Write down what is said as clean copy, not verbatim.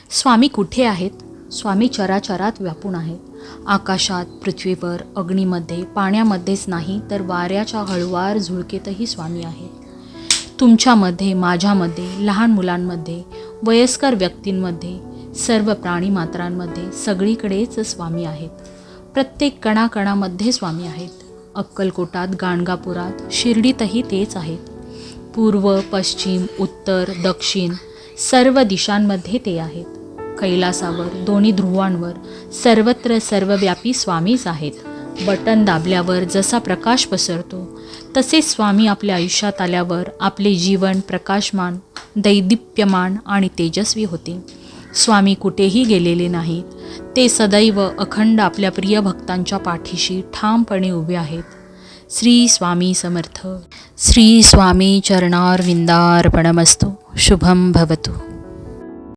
स्वामी कुठे आहेत? स्वामी चराचरात व्यापून आहेत. आकाशात, पृथ्वीवर, अग्नीमध्ये, पाण्यामध्येच नाही तर वाऱ्याच्या हळुवार झुळकेतही स्वामी आहेत. तुमच्यामध्ये, माझ्यामध्ये, लहान मुलांमध्ये, वयस्कर व्यक्तींमध्ये, सर्व प्राणीमात्रांमध्ये सगळीकडेच स्वामी आहेत. प्रत्येक कणाकणामध्ये स्वामी आहेत. अक्कलकोटात, गाणगापुरात, शिर्डीतही तेच आहेत. पूर्व, पश्चिम, उत्तर, दक्षिण सर्व दिशांमध्ये ते आहेत. कैलासावर, दोन्ही ध्रुवांवर, सर्वत्र सर्वव्यापी स्वामीच आहेत. बटन दाबल्यावर जसा प्रकाश पसरतो तसे स्वामी आपल्या आयुष्यात आल्यावर आपले जीवन प्रकाशमान, दैदिप्यमान आणि तेजस्वी होते. स्वामी कुठेही गेलेले नाहीत. ते सदैव अखंड आपल्या प्रिय भक्तांच्या पाठीशी ठामपणे उभे आहेत. श्री स्वामी समर्थ. श्री स्वामी चरणारविंदार्पणमस्तु. शुभम भवतु.